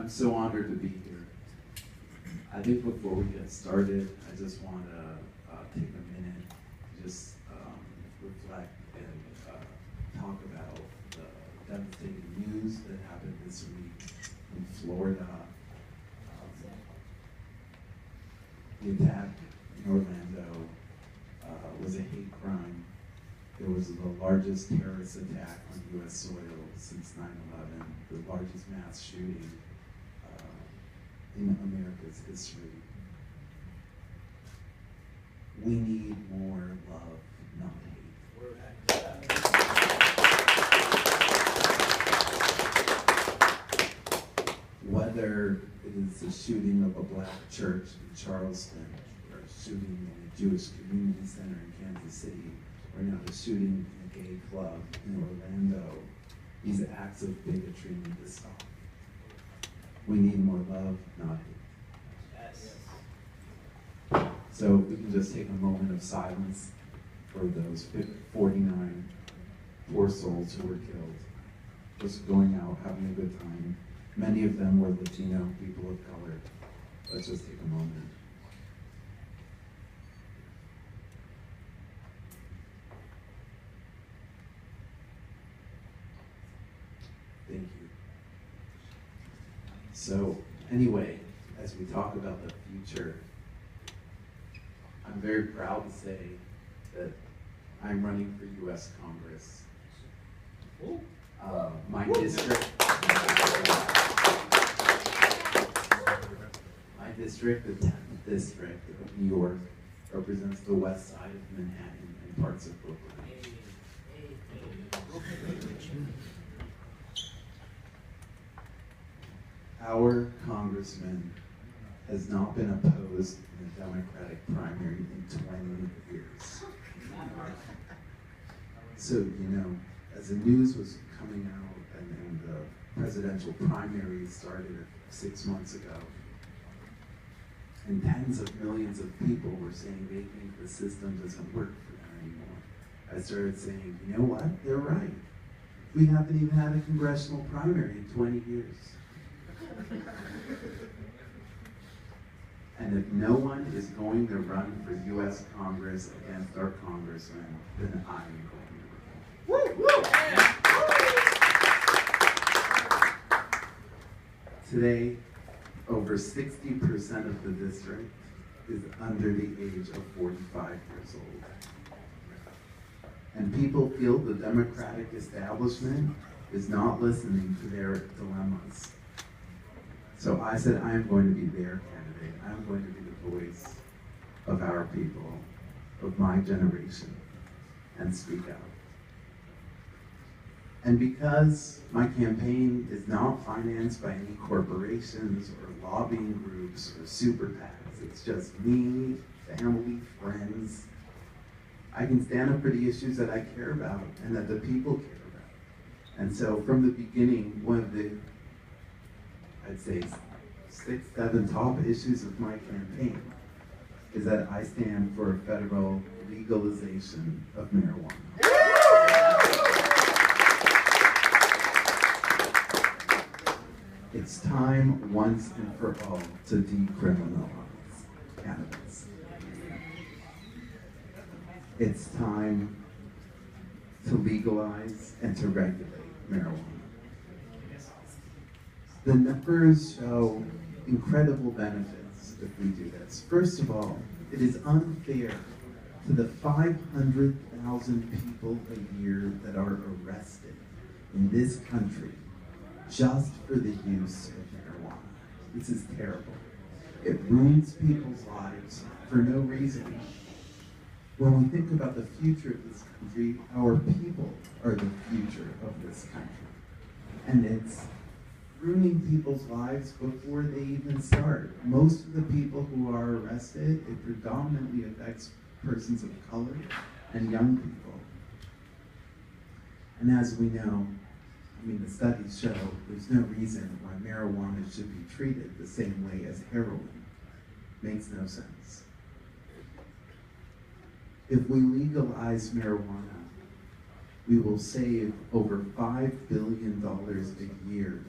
I'm so honored to be here. I think before we get started, I just want to take a minute to just reflect and talk about the devastating news that happened this week in Florida. The attack in Orlando was a hate crime. It was the largest terrorist attack on U.S. soil since 9/11, the largest mass shooting in America's history. We need more love, not hate. Whether it is the shooting of a black church in Charleston, or a shooting in a Jewish community center in Kansas City, or now the shooting in a gay club in Orlando, these acts of bigotry need to stop. We need more love, not hate. Yes. So we can just take a moment of silence for those 49 poor souls who were killed, just going out, having a good time. Many of them were Latino, people of color. Let's just take a moment. Thank you. So anyway, as we talk about the future, I'm very proud to say that I'm running for U.S. Congress. My district, the 10th District of New York, represents the west side of Manhattan and parts of Brooklyn. Our congressman has not been opposed in a Democratic primary in 20 years. So, you know, as the news was coming out and the presidential primary started 6 months ago, and tens of millions of people were saying they think the system doesn't work for them anymore, I started saying, you know what, they're right. We haven't even had a congressional primary in 20 years. And if no one is going to run for U.S. Congress against our congressman, then I am going to run. Today, over 60% of the district is under the age of 45 years old. And people feel the Democratic establishment is not listening to their dilemmas. So I said, I am going to be their candidate. I am going to be the voice of our people, of my generation, and speak out. And because my campaign is not financed by any corporations or lobbying groups or super PACs, it's just me, family, friends, I can stand up for the issues that I care about and that the people care about. And so from the beginning, one of the, I'd say, 6, 7 top issues of my campaign is that I stand for federal legalization of marijuana. It's time once and for all to decriminalize cannabis. It's time to legalize and to regulate marijuana. The numbers show incredible benefits if we do this. First of all, it is unfair to the 500,000 people a year that are arrested in this country just for the use of marijuana. This is terrible. It ruins people's lives for no reason. When we think about the future of this country, our people are the future of this country. And it's ruining people's lives before they even start. Most of the people who are arrested, it predominantly affects persons of color and young people. And as we know, the studies show there's no reason why marijuana should be treated the same way as heroin. Makes no sense. If we legalize marijuana, we will save over $5 billion a year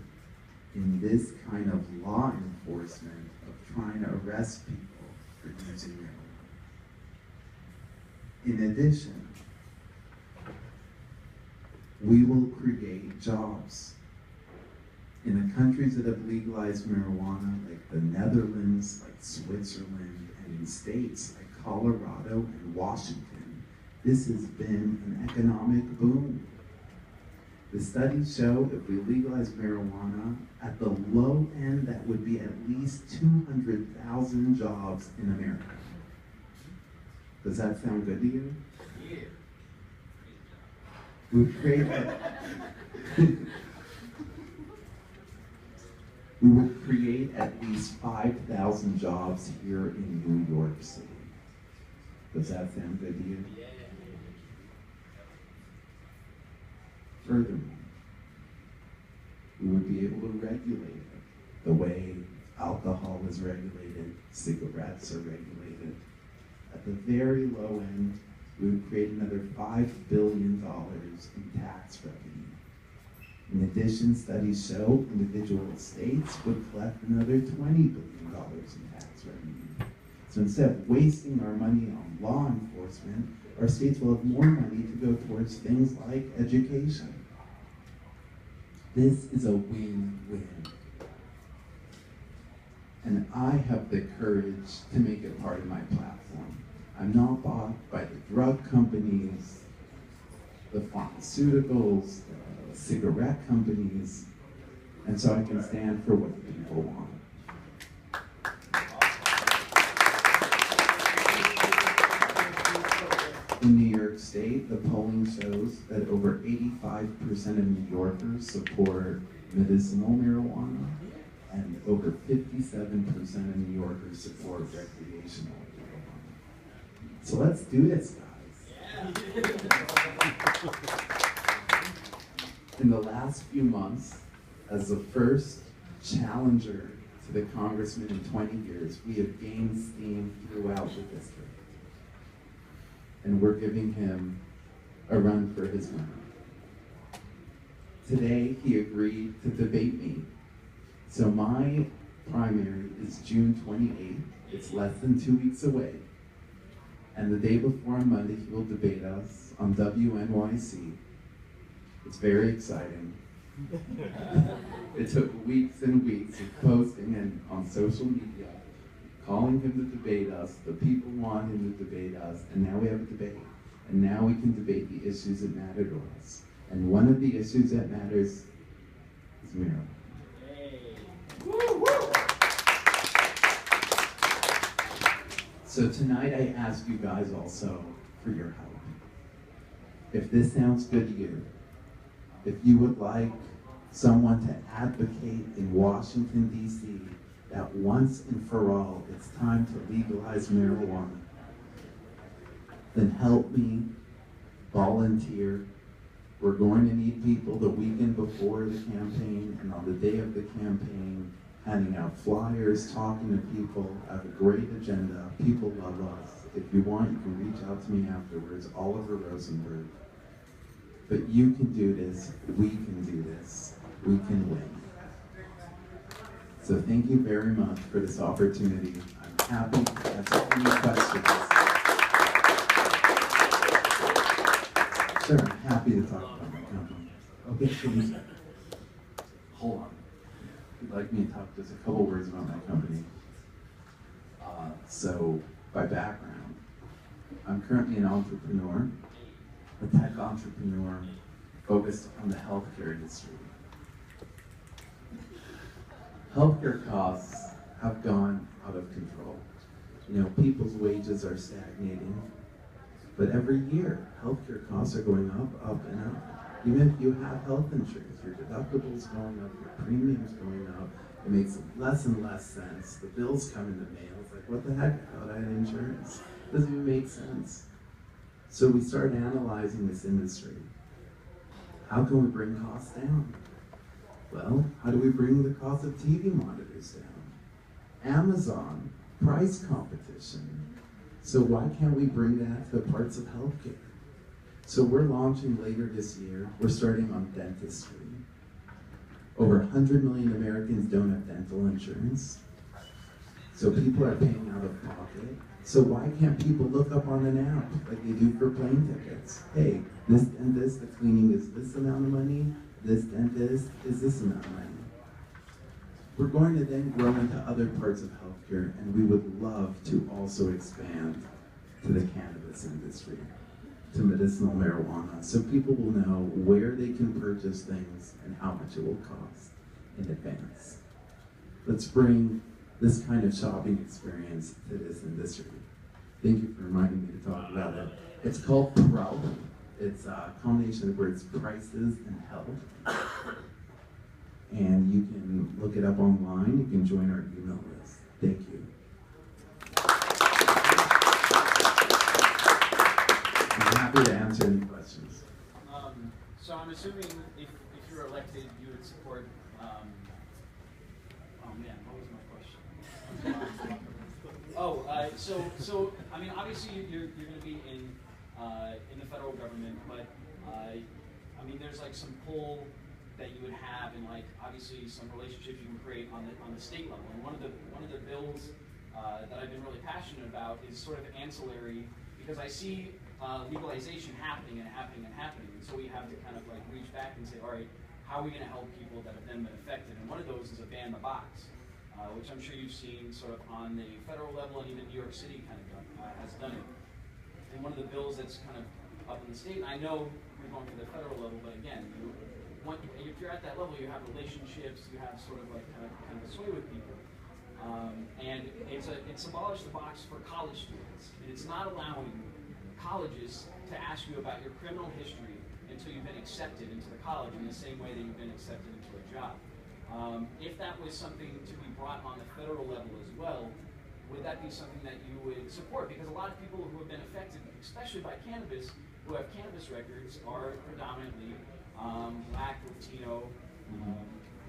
in this kind of law enforcement of trying to arrest people for using marijuana. In addition, we will create jobs. In the countries that have legalized marijuana, like the Netherlands, like Switzerland, and in states like Colorado and Washington, this has been an economic boom. The studies show if we legalize marijuana, at the low end, that would be at least 200,000 jobs in America. Does that sound good to you? Yeah. We would create at least 5,000 jobs here in New York City. Does that sound good to you? Yeah. Furthermore, we would be able to regulate it the way alcohol is regulated, cigarettes are regulated. At the very low end, we would create another $5 billion in tax revenue. In addition, studies show individual states would collect another $20 billion in tax revenue. So instead of wasting our money on law enforcement, our states will have more money to go towards things like education. This is a win-win. And I have the courage to make it part of my platform. I'm not bought by the drug companies, the pharmaceuticals, the cigarette companies, and so I can stand for what the people want. In New York State, the polling shows that over 85% of New Yorkers support medicinal marijuana, and over 57% of New Yorkers support recreational marijuana. So let's do this, guys. In the last few months, as the first challenger to the congressman in 20 years, we have gained steam throughout the district. And we're giving him a run for his money. Today, he agreed to debate me. So my primary is June 28th. It's less than 2 weeks away. And the day before on Monday, he will debate us on WNYC. It's very exciting. It took weeks and weeks of posting and on social media, calling him to debate us. The people want him to debate us, and now we have a debate. And now we can debate the issues that matter to us. And one of the issues that matters is marijuana. So tonight I ask you guys also for your help. If this sounds good to you, if you would like someone to advocate in Washington, D.C., that once and for all, it's time to legalize marijuana, then help me volunteer. We're going to need people the weekend before the campaign and on the day of the campaign, handing out flyers, talking to people. I have a great agenda. People love us. If you want, you can reach out to me afterwards, Oliver Rosenberg. But you can do this. We can do this. We can win. So thank you very much for this opportunity. I'm happy to answer any questions. Sure, I'm happy to talk about my company. Okay, please. Hold on. If you'd like me to talk just a couple words about my company. So, by background, I'm currently an entrepreneur, a tech entrepreneur focused on the healthcare industry. Healthcare costs have gone out of control. You know, people's wages are stagnating, but every year, healthcare costs are going up, up, and up. Even if you have health insurance, your deductible's going up, your premium's going up, it makes less and less sense. The bills come in the mail, it's like, what the heck, I thought I had insurance. It doesn't even make sense. So we started analyzing this industry. How can we bring costs down? Well, how do we bring the cost of TV monitors down? Amazon, price competition. So why can't we bring that to parts of healthcare? So we're launching later this year. We're starting on dentistry. Over 100 million Americans don't have dental insurance. So people are paying out of pocket. So why can't people look up on an app like they do for plane tickets? Hey, this dentist, the cleaning is this amount of money. This dentist is this amount of money. We're going to then grow into other parts of healthcare, and we would love to also expand to the cannabis industry, to medicinal marijuana, so people will know where they can purchase things and how much it will cost in advance. Let's bring this kind of shopping experience to this industry. Thank you for reminding me to talk about it. It's called PRO. It's a combination of words prices and health. And you can look it up online. You can join our email list. Thank you. I'm happy to answer any questions. So I'm assuming if you're elected, you would support. Oh man, what was my question? So I mean, obviously you're going to be in the federal government, but I mean, there's like some pull that you would have, and like obviously some relationships you can create on the state level. And one of the bills that I've been really passionate about is sort of ancillary, because I see legalization happening and happening and happening, and so we have to kind of like reach back and say, all right, how are we going to help people that have then been affected? And one of those is a ban the box, which I'm sure you've seen sort of on the federal level, and even New York City kind of has done it. And one of the bills that's kind of up in the state, and I know you're going for the federal level, but again, if you're at that level, you have relationships, you have sort of like kind of sway with people. And it's abolished the box for college students, and it's not allowing colleges to ask you about your criminal history until you've been accepted into the college in the same way that you've been accepted into a job. If that was something to be brought on the federal level as well, would that be something that you would support? Because a lot of people who have been affected, especially by cannabis, who have cannabis records, are predominantly Black, Latino,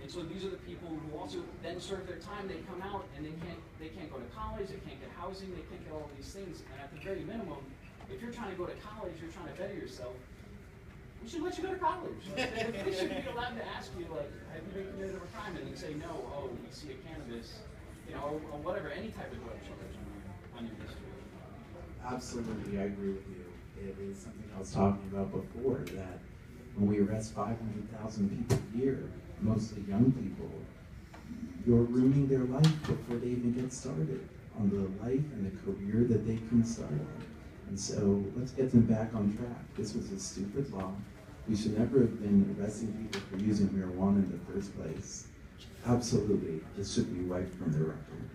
and so these are the people who also then serve their time. They come out and they can't go to college, they can't get housing, they can't get all these things. And at the very minimum, if you're trying to go to college, you're trying to better yourself, we should let you go to college. They should be allowed to ask you, like, have you been committed of a crime? And you say no. Oh, we see a cannabis, or whatever, any type of drug charge on your history. Absolutely, I agree with you. It is something I was talking about before, that when we arrest 500,000 people a year, mostly young people, you're ruining their life before they even get started on the life and the career that they can start on. And so let's get them back on track. This was a stupid law. We should never have been arresting people for using marijuana in the first place. Absolutely, this should be wiped from the record.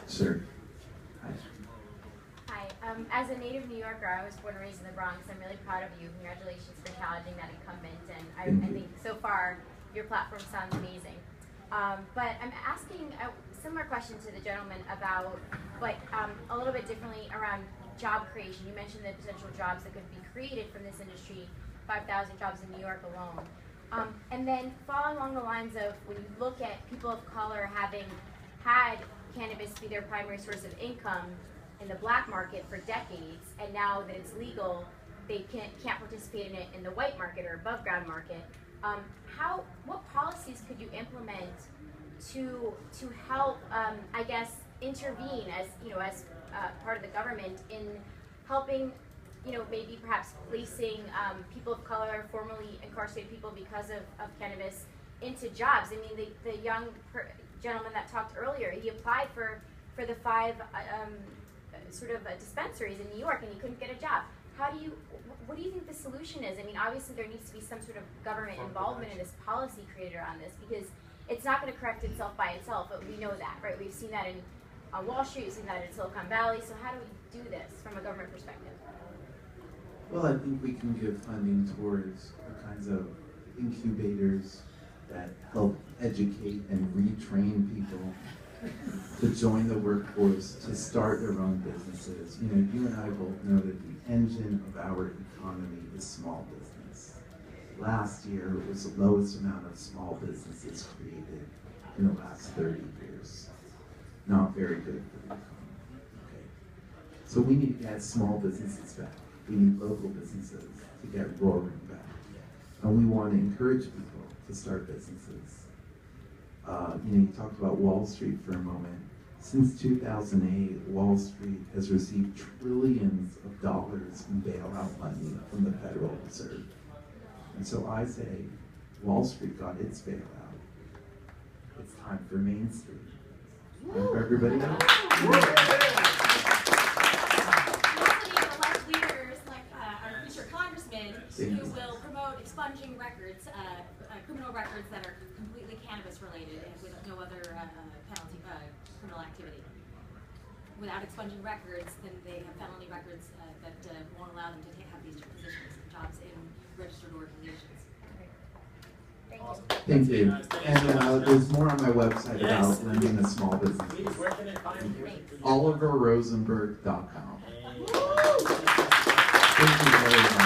Sure. Hi. As a native New Yorker, I was born and raised in the Bronx. I'm really proud of you. Congratulations for challenging that incumbent. And I think so far your platform sounds amazing. But I'm asking a similar question to the gentleman about, but a little bit differently around job creation. You mentioned the potential jobs that could be created from this industry, 5,000 jobs in New York alone. And then following along the lines of when you look at people of color having had cannabis be their primary source of income in the black market for decades, and now that it's legal, they can't participate in it in the white market or above ground market. What policies could you implement to help, I guess, intervene as part of the government in helping, maybe perhaps placing people of color, formerly incarcerated people because of cannabis, into jobs? I mean, the young gentleman that talked earlier, he applied for the 5 dispensaries in New York, and he couldn't get a job. What do you think the solution is? I mean, obviously there needs to be some sort of government involvement in this policy created around this, because it's not going to correct itself by itself, but we know that, right? We've seen that on Wall Street, we've seen that in Silicon Valley, so how do we do this from a government perspective? Well, I think we can give funding towards the kinds of incubators that help educate and retrain people to join the workforce, to start their own businesses. You and I both know that the engine of our economy is small business. Last year, it was the lowest amount of small businesses created in the last 30 years. Not very good for the economy. Okay. So we need to get small businesses back. We need local businesses to get roaring back. And we want to encourage people to start businesses. You talked about Wall Street for a moment. Since 2008, Wall Street has received trillions of dollars in bailout money from the Federal Reserve. And so I say, Wall Street got its bailout. It's time for Main Street. Time for everybody else. We also need to elect leaders like our future congressman who will promote expunging records, criminal records that are completely cannabis related and with no other penalty, criminal activity. Without expunging records, then they have felony records that won't allow them to have these positions and jobs in registered organizations. Thank Awesome. Thank you. And Thanks. there's more on my website Yes. about lending to small Please, businesses. where can they find you? OliverRosenberg.com. Hey. Thank you very much.